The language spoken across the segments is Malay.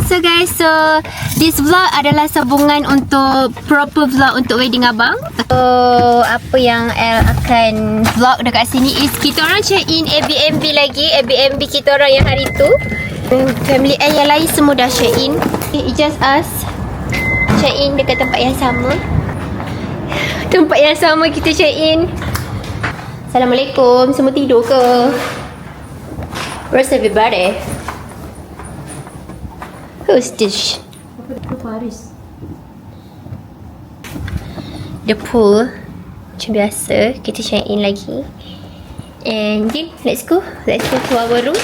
So guys, so this vlog adalah sambungan untuk proper vlog untuk wedding abang. So apa yang El akan vlog dekat sini is kita orang check in Airbnb lagi. Airbnb kita orang yang hari tu. Family El yang lain semua dah check in. It's just us check in dekat tempat yang sama. Tempat yang sama kita check in. Assalamualaikum, semua tidur ke? Where's everybody? Who's this? The pool. Macam biasa, kita check in lagi. And yeah, let's go. Let's go to our room.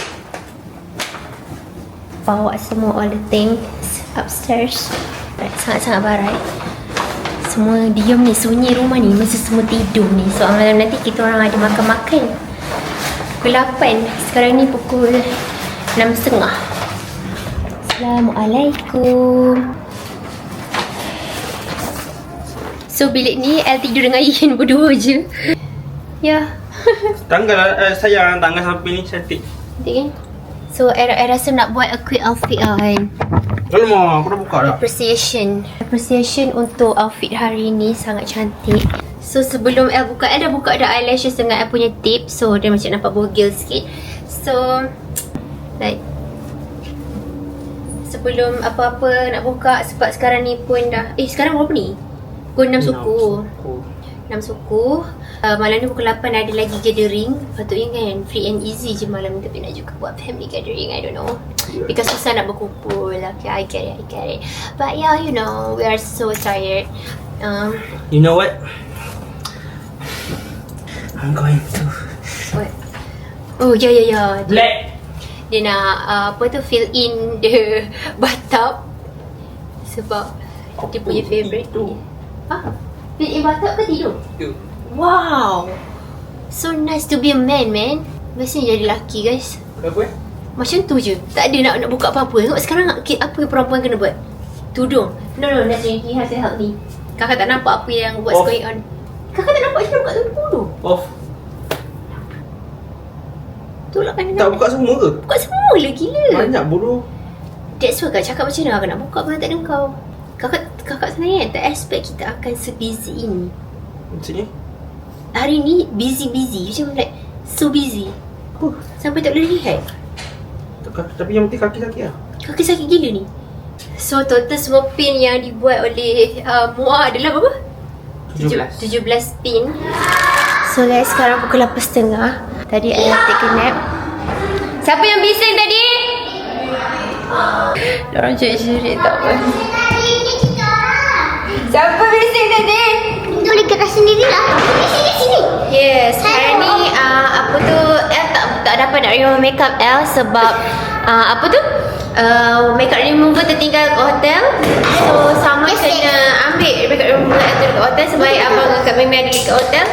Bawa semua all the things upstairs. Sangat-sangat barai. Semua diam ni, sunyi rumah ni. Mesti semua tidur ni. So malam nanti kita orang ada makan-makan. Pukul 8. Sekarang ni pukul 6.30. Assalamualaikum. So bilik ni El tidur dengan Ian berdua je. Ya. Tanggal sayang tangan samping ni cantik. Cantik kan? So El rasa nak buat a quick outfit kan. Alamak, aku dah buka dah. Appreciation untuk outfit hari ni sangat cantik. So sebelum El dah buka dah eyelashes dengan El punya tip. So dia macam nampak bogel sikit. So like sebelum apa-apa nak buka, sebab sekarang ni pun dah sekarang berapa ni? Pukul 6 suku. 6 suku. Malam ni pukul 8 ada lagi gathering. Patutnya kan free and easy je malam ni, tapi nak juga buat family gathering. I don't know. Because susah nak berkumpul. Okay, I get it. But yeah, you know, we are so tired. You know what? I'm going to What? Oh, yeah. black. Dia nak fill in the bathtub. Sebab dia punya favourite. Fill in bathtub ke tidur? Tidur. Wow, so nice to be a man. Biasanya jadi lelaki guys. Kenapa? Macam tu je. Tak ada nak buka apa-apa. Tengok sekarang apa yang perempuan kena buat? Tudung. No, that's he has to help me. Kakak tak nampak apa yang what's going on. Kakak tak nampak dia buka tudung tu. Off. Tolak kan. Tak buka semua ke? Buka semua lah, gila. Banyak bodoh. That's why kak cakap macam mana kakak nak buka pun tak ada kau. Kakak sebenarnya tak expect kita akan se-busy ini. Maksudnya? Hari ni busy. Macam like so busy. Sampai tak boleh lihat. Tapi yang penting kaki sakit lah. Kaki sakit gila ni. So total semua pin yang dibuat oleh Mua adalah berapa? 17 pin. So guys, sekarang pukul 8.30. Tadi I take a nap. Siapa yang bising tadi? Diorang jerit-jerit tak apa. Siapa bising tadi? Boleh gerak sendirilah. Sini. Yes, hari ni El tak dapat nak remove makeup El sebab makeup remover tertinggal kat hotel. So sama kena ambil makeup remover El tu dekat hotel sebab abang kat Mimi ada dekat hotel.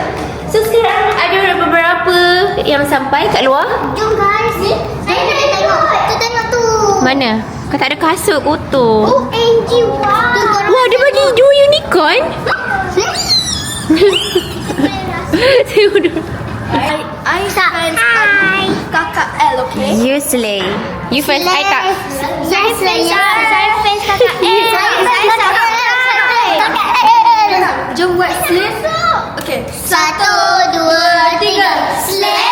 So sekarang ada beberapa yang sampai kat luar. Jom guys. Saya nak tengok. Tu tengok tu. Mana? Kau tak ada kasut kotor. OMG, wow. Wah, dia bagi 2 unicorn. Tengok dulu. I kakak L, okay? You slay. You first, I tak. Saya face kakak L. Saya kakak L. Jom buat slay. Okay. 1, 2, 3. Slay.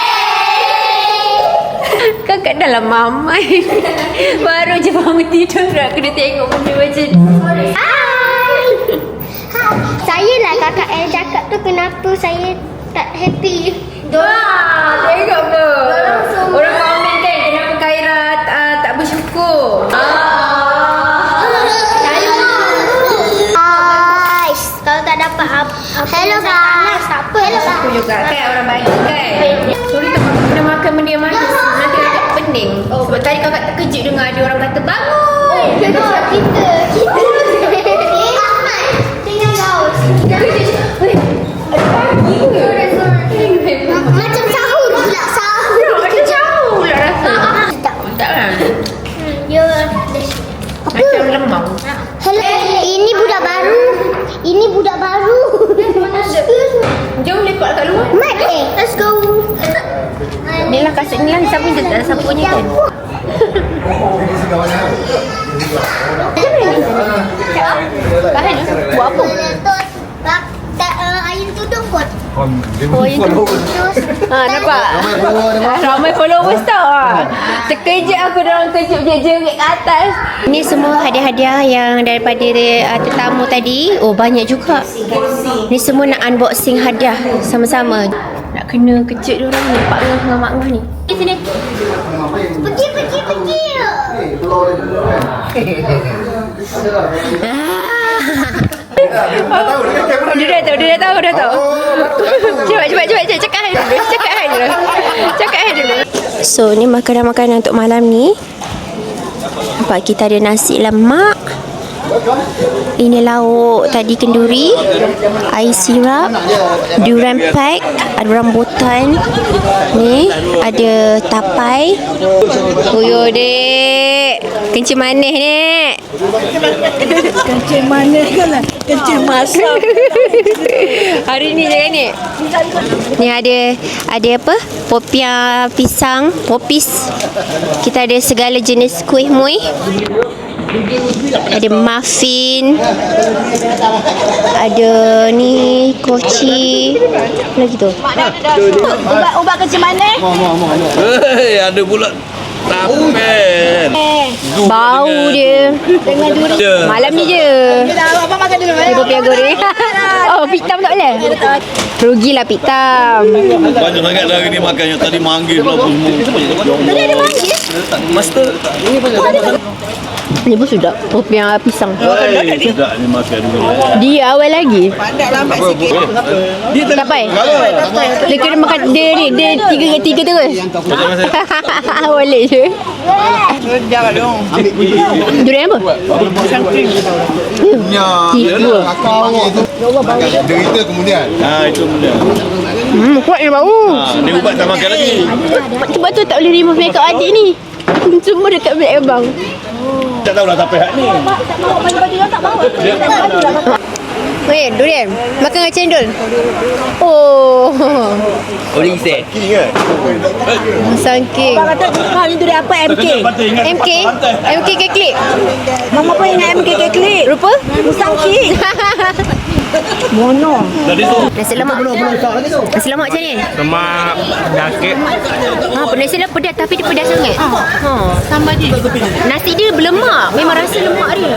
Kakak dah lah mamai. Baru je bangun tidur nak kena tengok benda macam ni. Hai. Saya lah kakak L cakap tu kenapa saya tak happy. Wah, tengok ke? Orang komen kan kenapa Khaira tak bersyukur. Guys, kalau tak dapat apa. Hello guys. Tak apa. Hello guys. Aku juga kan orang baik kan. Sorry tak pernah makan benda yang manis. Nanti kakak pening. Sebab tadi kakak terkejut dengar ada orang kata bangun. Kita. Tinggal gaus. Macam sahur pula. Ada jauh lah rasa. Tak lah. Ya. Macam lemau. Hello. Ini budak baru. Ini budak baru. Jom lepak kat luar. Mat, let's go. Ni lah kasut ni lah. Siapa yang tak sapunya kan? Bahan tu? Buat apa? Ayam tudung kot. Oh, yang tu. Nampak? Ramai followers tau. Terkejut aku dorang kejut jerit ke atas. Ni semua hadiah-hadiah yang daripada tetamu tadi. Oh, banyak juga. Ni semua nak unboxing hadiah sama-sama. Nak kena kejut dorang ni. Pak Ngah dengan Mak Ngah ni. Sini. Pergi. Dia dah tahu. Cepat. Cakap hai dulu. So, ni makanan-makanan untuk malam ni. Nampak kita ada nasi lemak. Ini lauk tadi kenduri, air sirap, durian pack, ada rambutan. Ni ada tapai. Uyo dek, kencing manis dek. Kencing manis kan lah. Kencing masak. Hari ni je kan ni. Ni ada apa? Popiah pisang, popis. Kita ada segala jenis kuih muih. Ada muffin. Ada ni koci. Apa lagi tu? Ubat kencing manis. Ada pula tapen. Bau dia. Dengan duri. Malam ni je. Abang makan dulu. Ni popiah goreng. Oh, pitam tak boleh? Rugilah pitam. Banyak sangat dah hari ni makan yang tadi manggil pula pun semua. Tadi ada manggil. Master. Ni pun sudah popiah pisang. Tidak ni makan dulu. Dia awal lagi. Pandai lambat sikit. Dia tak Tapai. Dia kena makan dia 3 terus. Boleh je. Jangan dong. Durian apa? Tiga. Derita kemudian. itu benda. Kuat dia bau. Ni ubat tak makan lagi. Sebab tu tak boleh remove makeup adik ni. Semua dekat black abang. Tak tahulah siapa hak ni. Weh, durian. Makan dengan cendol. Oh. Orang isi. Sangking. Abang kata kau ni duri apa MK? MK ke klik? Mama pun ingat MK ke klik. Rupa? Sangking. Mono. Tadi tu. Nasi lemak. Nasi lemak macam ni? Lemak, sakit. Nasi lemak pedas tapi dia pedas sangat. Sama dia. Nasi dia berlemak. Memang rasa lemak dia.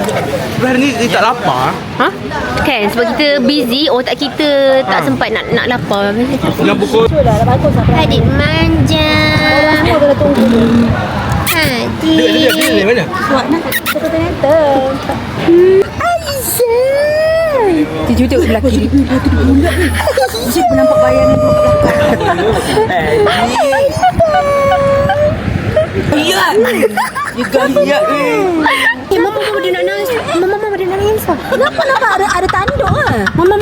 Hari ni dia tak lapar. Kan sebab kita busy, otak kita tak sempat nak lapar. Nak pukul. Adik manja. Adik. Dia mana? Dia duduk sebelah kiri. Mesti pun nampak bayangan dia kat belakang. Iya. Iya ni. Mama dia nak nangis. Mama dia nak nangis. Kenapa nampak ada tanduk ah? Mama.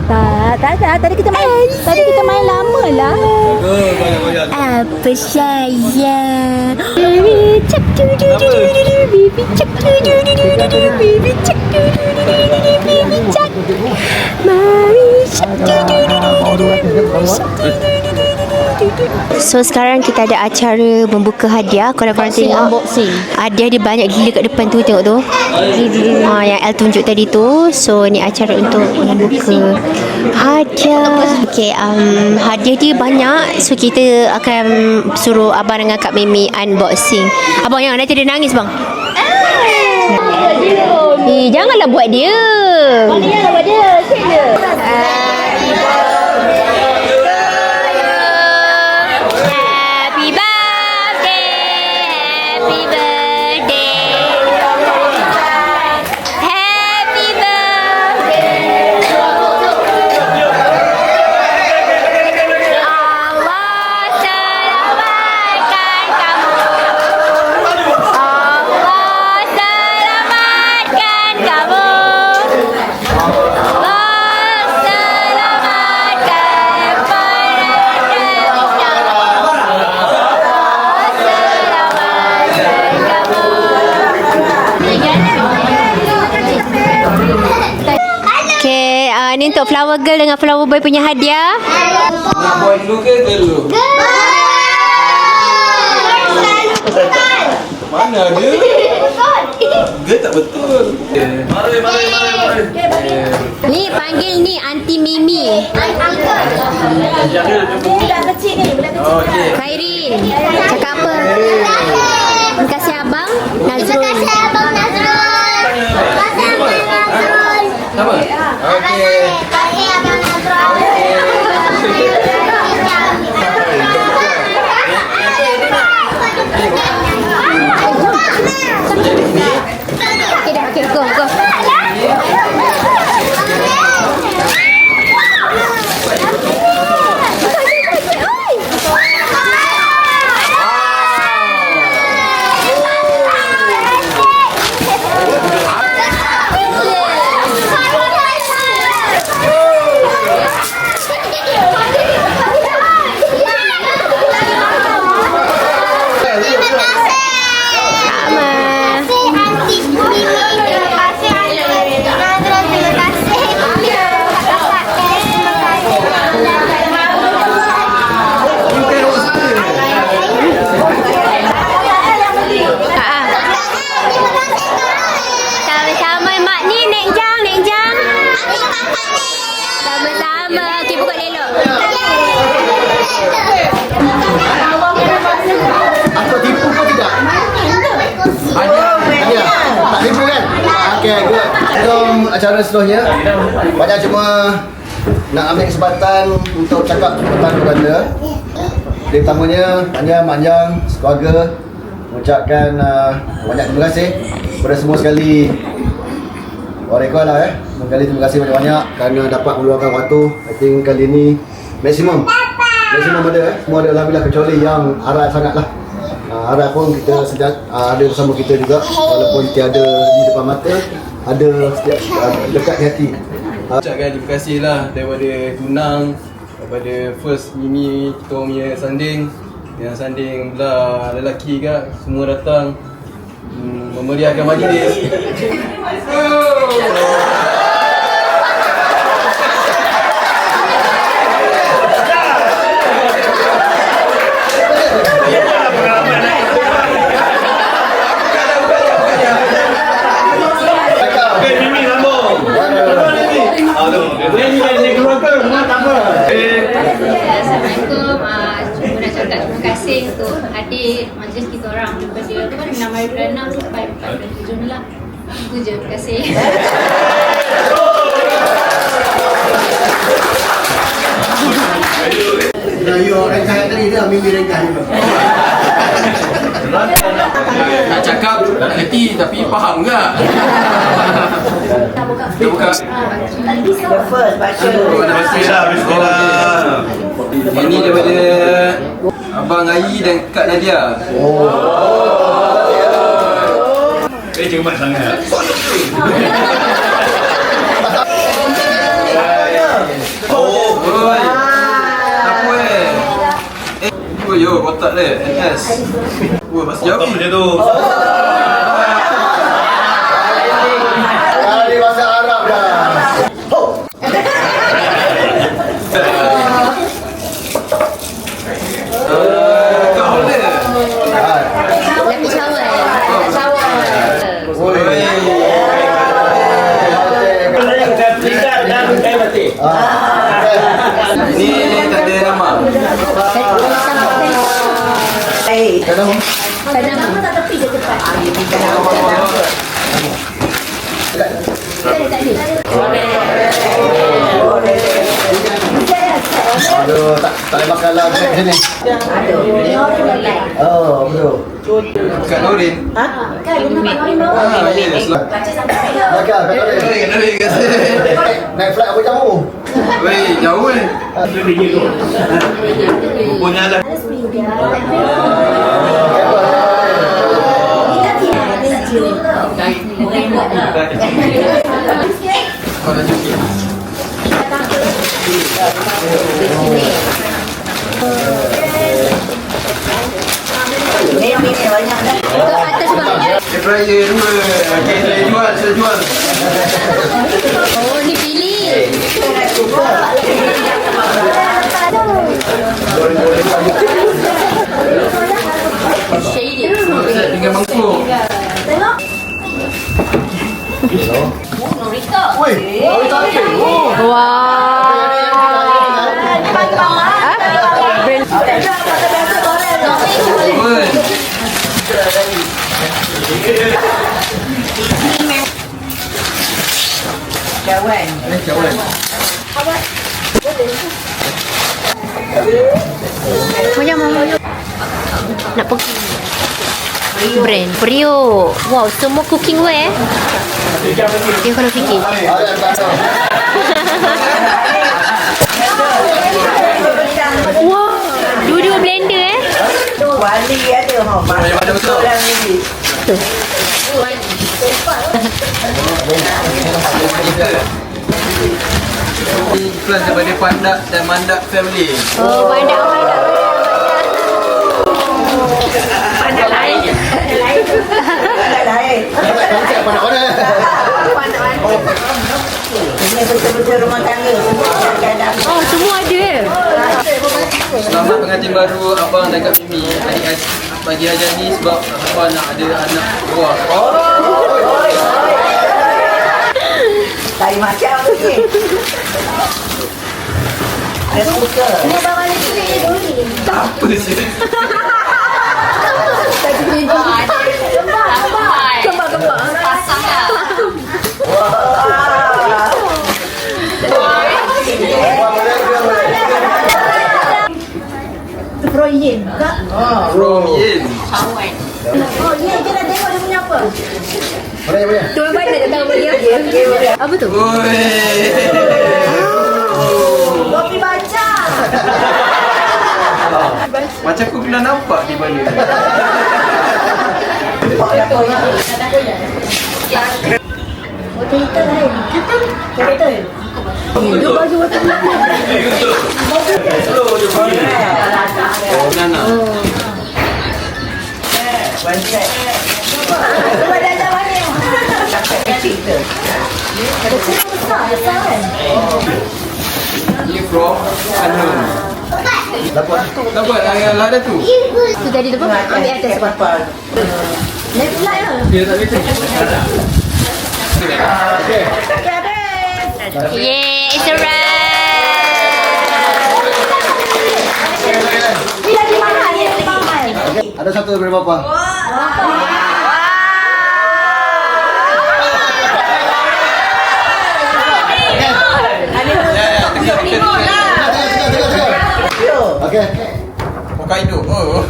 Tak. Tadi kita main lama lah. Apa sayang? Baby cak baby cak baby cak baby cak. Mami cak. So sekarang kita ada acara membuka hadiah. Korang tengok unboxing. Hadiah dia banyak gila kat depan tu. Tengok tu. Yang El tunjuk tadi tu. So ni acara untuk membuka hadiah. Okay, hadiah dia banyak. So kita akan suruh abang dengan Kak Mimi unboxing. Abang yang nanti dia nangis bang. Janganlah buat dia. Buat dia. Cik dia. Ni untuk flower girl dengan flower boy punya hadiah. Nak boy dulu ke girl dulu? Mana ada? Girl tak betul. Mari. Ni panggil ni Aunty Mimi. Budak kecil ni, budak kecil. Okey. Khairin. Cakap apa? Terima kasih abang Nazrul. Terima kasih Abang Nazrul. Terima kasih Abang Nazrul. Sama? Okey. Terima kasih Abang Nazrul. Okay dah, okay, go. Sama-sama mak ni Nek Jang. Sama-sama. Okey, buka elok. Apa tipu ke tidak? Ya, tak tipu kan? Okey, good. Sebelum acara seterusnya, banyak cuma nak ambil kesempatan untuk cakap tentang keluarga. Yang pertamanya, panjang keluarga mengucapkan banyak terima kasih kepada semua sekali. Orang lah Sekali terima kasih banyak-banyak kerana dapat meluangkan waktu. I think kali ni maksimum ada semua ada alhamdulillah, kecuali yang Arad sangat lah. Arad pun kita sedang ada bersama kita juga, walaupun tiada di depan mata, ada dekat di hati. Ucapkan terima kasih lah daripada tunang, daripada first Mimi kita orang punya sanding, yang sanding belah lelaki ke, semua datang memeriahkan majlis. Mimi sambung. Ni keluarga rumah tak apa. Assalamualaikum. Cuma nak cakap terima kasih untuk adik majlis kita orang daripada 6 hari bulan 6 sampai 4 bulan 7 ni lah. Itu je, terima kasih. You orang cakap tadi dah Mimi renggan juga. Nak cakap tak ngerti tapi faham ke? Kita buka. Ini daripada Abang Ayi dan Kak Nadia. Cemat sangat. Oi. Apa yo kotak dia. NS. Masih jauh ni. Macam tu. Kali bahasa Arab dah. Kau dia. Lagi shower. Ini tak ada nama. Kenapa? Aduh, tak boleh makan lah macam ni. Oh, betul. Kak Norin. Yes. Makan, naik flight apa jauh? Wei, jauh ni. Punya lah. Kau dah cuci. Atas bang. Raya dua. Okey, saya jual. Oh, ni pilih. Tinggal mangkuk. Woi, Punya mama. Nak pergi brand Brio. Wow, semua cooking wear. Dia kalau fikir. Wow, dua-dua blender Wali ada Banyak betul. Ikhlas daripada Pandak dan Mandak family. Oh, banyak. lain. konsep mana-mana. Ini betul-betul rumah tangga. Oh, semua ada. Selamat pengantin baru abang dan Kak Mimi. Adik-adik bagi ajar ni sebab abang nak ada anak buah. Lain macam ni. Saya suka. Ini bawa lagi ni dulu. Apa sih? From Yin. From Yin. Oh, Yin je nak tengok dia punya apa. Mana? Tuan mana tak tahu dia. Apa tu? Oi. Kopi baca. Macam aku pernah nampak di mana. Hotel lain. Hotel. Dia baju hotel lain. Oh, Nana. Cuba dah ada mana? Ni from Anun. Dapat. Dapat yang lada tu. Tu tadi tu apa? Ambil atas apa? Left line lah. Dia tak betul. Yeah, it's a wrap. Ni lagi mahal, ni lagi mahal. Ada satu daripada bapa. Tengok. Okey. Hokkaido. Oh.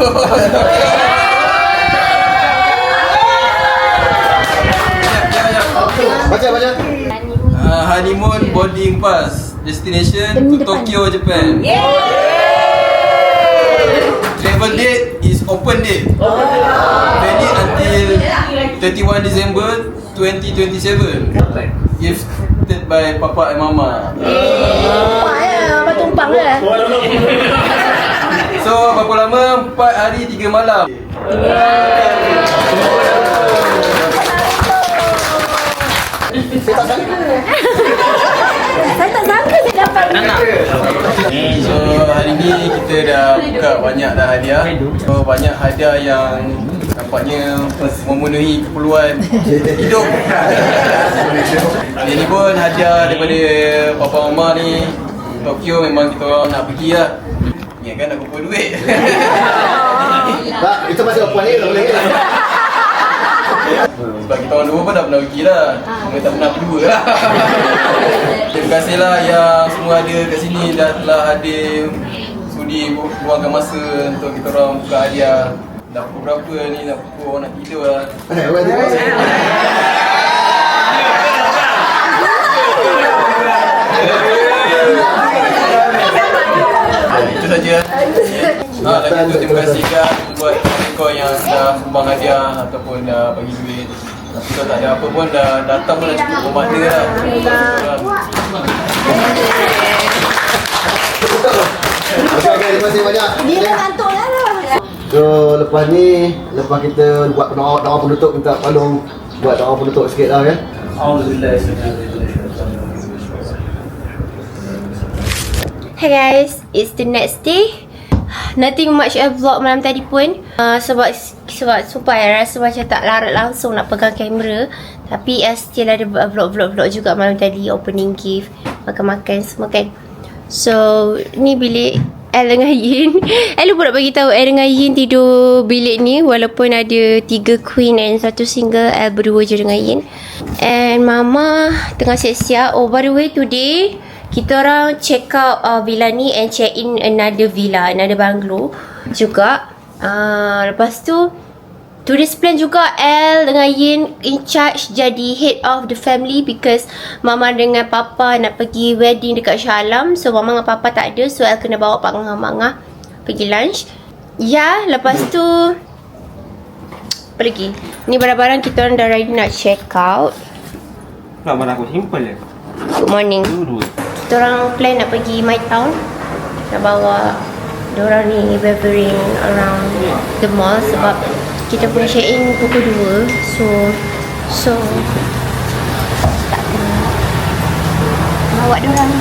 Baca. Honeymoon boarding pass. Destination to Tokyo, Japan. Travel date is open date. Valid until 31 December 2027. Gifted by Papa and Mama. Tumpang ya, abang tumpang lah. So, berapa lama? 4 hari 3 malam. Saya tak sangka saya dapat. So, hari ni kita dah buka banyak dah hadiah. So, banyak hadiah yang nampaknya memenuhi keperluan hidup. Ini pun hadiah daripada Papa Mama ni. Tokyo memang kita orang nak pergi lah. Ni kan nak kumpul duit. Tak, itu masih apa ni? Tak boleh. Sebab kita orang dua pun dah pernah pergi lah. Cuma tak pernah berdua lah. Terima kasih lah yang semua ada kat sini dah telah hadir sudi luangkan masa untuk kita orang buka hadiah. Dah pukul berapa ni? Dah pukul orang nak tidur lah. Itu saja. Lagi tu terima kasih kan buat kau yang dah sumbang hadiah ataupun dah bagi duit. Tapi kalau tak ada apa pun dah datang pun dah cukup bermakna lah. Okey, terima kasih banyak. Dia dah kantor lah. So, lepas ni, lepas kita buat doa penutup, minta tolong buat doa penutup sikit lah ya. Hey guys, it's the next day. Nothing much vlog malam tadi pun. Sebab supaya rasa macam tak larat langsung nak pegang kamera. Tapi still ada vlog juga malam tadi. Opening gift, makan-makan semua kan. So, ni bilik El dengan Yin. El lupa nak bagi tahu El dengan Yin tidur bilik ni walaupun ada 3 queen and 1 single. El berdua je dengan Yin. And Mama tengah siap-siap. Oh, by the way, today kita orang check out villa ni and check in another villa, another bungalow juga. Lepas tu today's plan juga El dengan Yin in charge jadi head of the family because Mama dengan Papa nak pergi wedding dekat Shah Alam. So Mama dengan Papa tak ada, so El kena bawa Pak Ngah pergi lunch. Ya, lepas tu apa lagi? Ni barang-barang kita orang dah ready nak check out. Tak mana aku simple je. Good morning. Kita orang plan nak pergi My Town. Nak bawa diorang ni wavering around the mall sebab kita punya check-in pukul 2. So tak bawa diorang.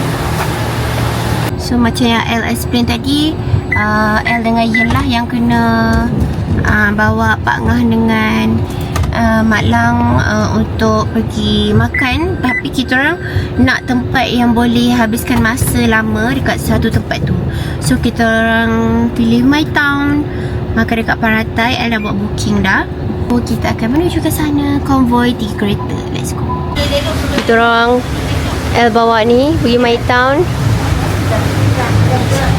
So macam yang El explain tadi, El dengan Yin lah yang kena bawa Pak Ngah dengan Mak Lang untuk pergi makan. Tapi kita orang nak tempat yang boleh habiskan masa lama dekat satu tempat tu. So kita orang pilih My Town, makan dekat Paratai. El dah buat booking dah. So kita akan menuju ke sana. Konvoi 3 kereta. Let's go. Kita orang El bawa ni pergi My Town.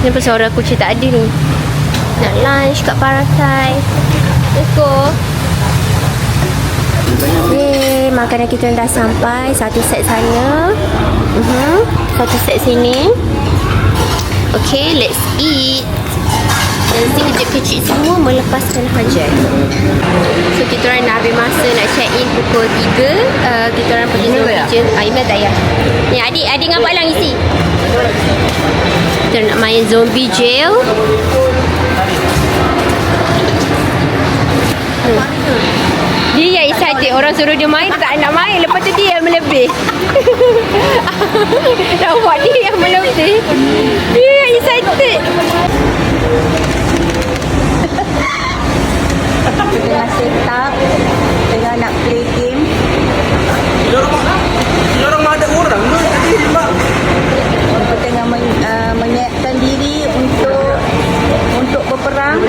Kenapa suara kucing tak ada ni? Nak lunch kat Paratai. Let's go. Yeay, makanan kita dah sampai. Satu set sana, satu set sini. Okay, let's eat. Nanti kecil-kecil semua melepaskan hajat. So kita orang dah habis masa nak check in pukul 3. Kita orang pergi zombie jail. Email tak payah. Ni adik dengan Pak Lang isi. Kita nak main zombie jail. Dia yang excited. Orang suruh dia main, dia tak nak main. Lepas tu dia yang melebih. Nampak dia yang melebih. Dia yang excited. Tengah set up, tengah nak play game. Orang ada orang tu tadi Pak. Kita tengah menyiapkan diri untuk berperang.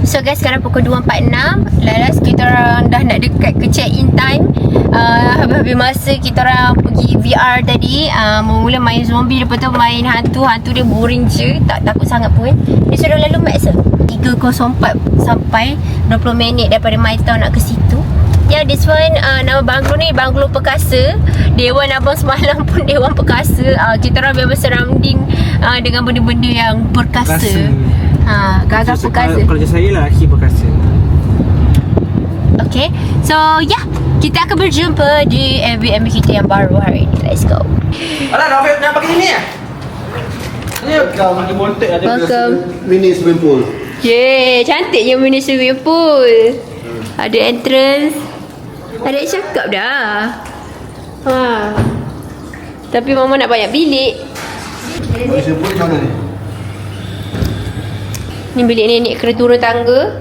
So guys, sekarang pukul 2.46. Lalas kita orang dah nak dekat ke check-in time. Habis-habis masa kita orang pergi VR tadi. Mula main zombie, lepas tu main hantu. Hantu dia boring je, tak takut sangat pun. Dia sudah lalu max lah 3.04 sampai 20 minit daripada My Town nak ke situ. Ya, this one nama banglo ni Banglo Perkasa. Dewan Abang semalam pun Dewan Perkasa. Kita orang memang surrounding dengan benda-benda yang perkasa. Gagah perkasa. Kalau saya lah Aki Perkasa. Okay, so yeah, kita akan berjumpa di Airbnb kita yang baru hari ini. Let's go. Alah, Rafiq nak pergi sini ya? Welcome. Mini swimming pool. Yeay, cantiknya mini swimming pool. Ada entrance. Ada cakap dah. Tapi Mama nak banyak bilik. Mini swimming pool macam mana ni? Ni bilik nenek kena turun tangga.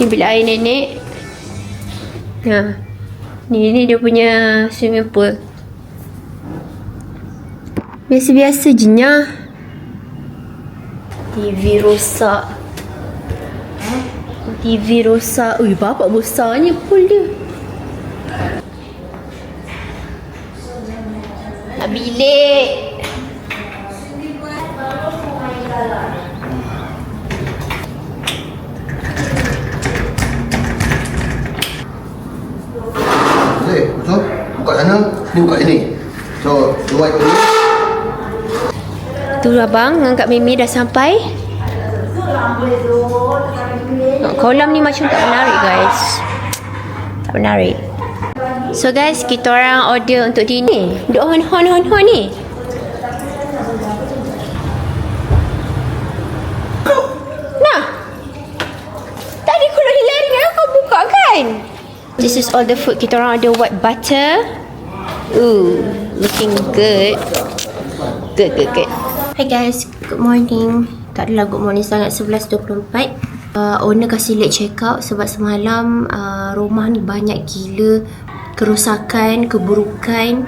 Ni bilik air nenek. Ni dia punya swimming pool. Biasa-biasa je nya. TV rosak. TV rosak. Ui, bapak besarnya pool dia. Nak bilik. So, buka sana, ni buka sini. So, dua itu ni. Tu abang dengan Kak Mimi dah sampai. Kolam ni macam tak menarik guys. Tak menarik. So guys, kita orang order untuk dinner. Duk hon ni. Nah. Tadi aku nak lari kan kau buka kan? This is all the food. Kita orang ada white butter. Ooh, looking good. Good. Hi guys, good morning. Tak adalah good morning sangat, 11.24. Owner kasih late check out sebab semalam rumah ni banyak gila kerosakan, keburukan.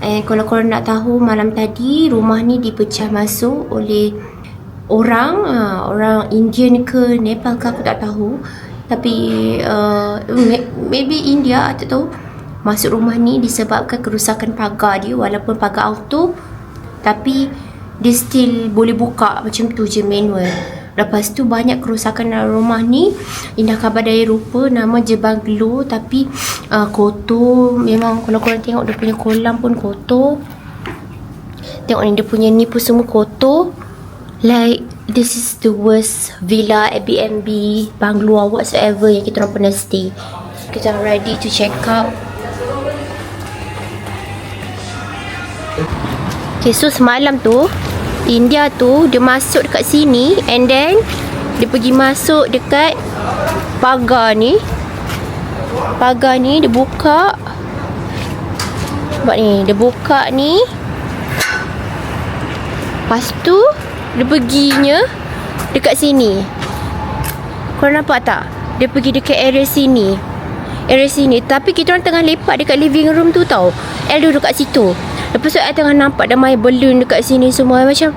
Kalau korang nak tahu, malam tadi rumah ni dipecah masuk oleh orang Indian ke Nepal ke aku tak tahu. Tapi maybe India, tak tahu. Masuk rumah ni disebabkan kerosakan pagar dia, walaupun pagar auto, tapi dia still boleh buka macam tu je, manual. Lepas tu banyak kerosakan dalam rumah ni. Indah Kabar Daya Rupa, nama je banglo, tapi kotor. Memang kalau korang tengok dia punya kolam pun kotor. Tengok ni, dia punya ni pun semua kotor. Like, this is the worst villa, Airbnb, banglo, whatsoever yang kita orang pernah stay. Kita ready to check out. Okay, so semalam tu India tu dia masuk dekat sini, and then dia pergi masuk dekat pagar ni. Pagar ni dia buka. Nampak ni, dia buka ni. Lepas tu dia perginya dekat sini. Korang nampak tak? Dia pergi dekat area sini. Tapi kita orang tengah lepak dekat living room tu tau. El duduk kat situ. Lepas tu I tengah nampak ada main balloon dekat sini semua. Macam,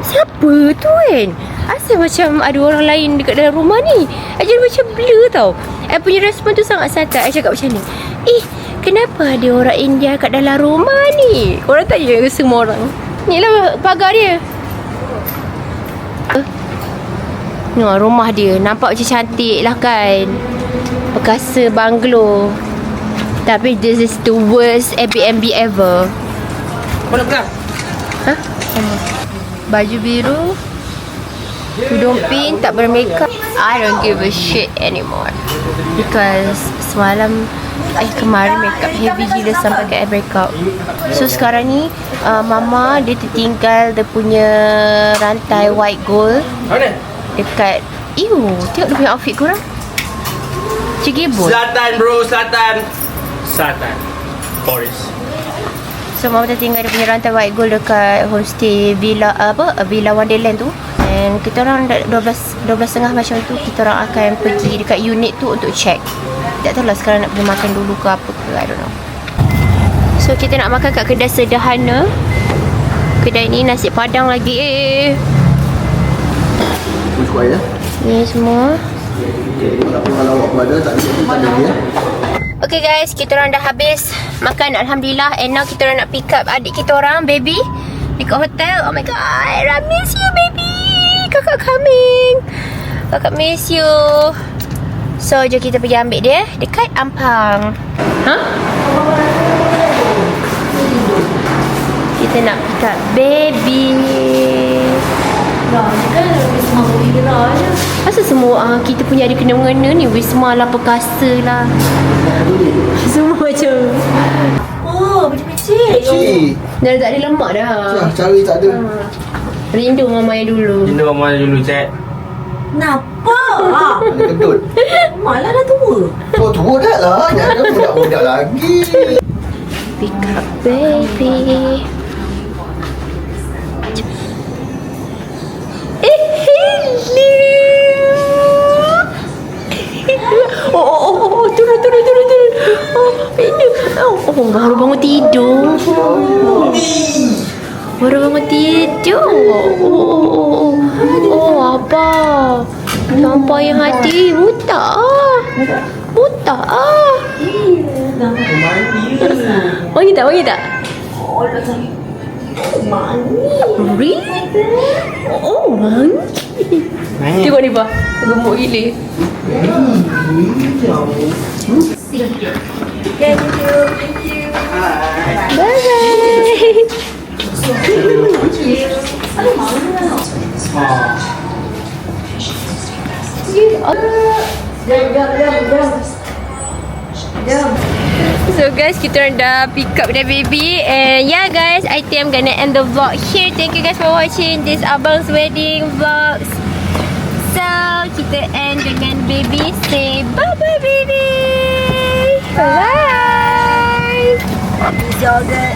siapa tu kan? Asal macam ada orang lain dekat dalam rumah ni. I jadi macam blur tau. I punya respon tu sangat santai. I cakap macam ni, kenapa ada orang India kat dalam rumah ni? Korang tanya ke semua orang? Ni lah pagar dia. Rumah dia nampak macam cantik lah kan, perkasa banglo. Tapi this is the worst Airbnb ever. Kau nak pegang? Baju biru, tudung pink, tak bermakeup. I don't give a shit anymore. Because semalam kemarin makeup heavy gila sampai ke breakout. So sekarang ni mama dia tertinggal dia punya rantai white gold dekat, tengok dia punya outfit korang. Cigibun. Selatan bro, Selatan. Forest. So mama tertinggal dia punya rantai white gold dekat homestay Villa Villa Wonderland tu. And kita orang 12.30 macam tu, kita orang akan pergi dekat unit tu untuk check. Tak tahu lah sekarang nak pergi makan dulu ke apa ke, I don't know. So kita nak makan kat kedai sederhana. Kedai ni nasi padang lagi. Kuat ya. Ni semua. Kalau awak ada tak ada dia. Okay guys, kita orang dah habis makan, alhamdulillah. And now kita orang nak pick up adik kita orang, baby, dekat hotel. Oh my god, I miss you baby. Kakak coming. Kakak miss you. So jom kita pergi ambil dia dekat Ampang. Kita nak pick up baby. Asal semua kita punya ada kena-mengena ni, Wisma lah, perkasa lah, semua macam Cik. dah tak ada lemak dah. Cari tak ada. Rindu mama yang dulu. Rindu mama dulu, cik. Kenapa? Ada kentut. Malah dah tua. Oh, tua dah lah. Jangan budak-budak lagi. Pick up baby. Hello. Oh, turun. Oh, baru bangun tidur. Baru bangun tidur. Oh, apa? Sampai yang hati buta. Buta. Wangi tak? Wangi tak? Really? Oh, wangi. Tengok ni, Pak. Gemuk gila. Bye-bye. So guys, kita orang dah pick up the baby. And yeah guys, I think I'm gonna end the vlog here. Thank you guys for watching this Abang's wedding vlogs. So, kita end dengan baby. Say bye-bye baby. Bye. Jogger.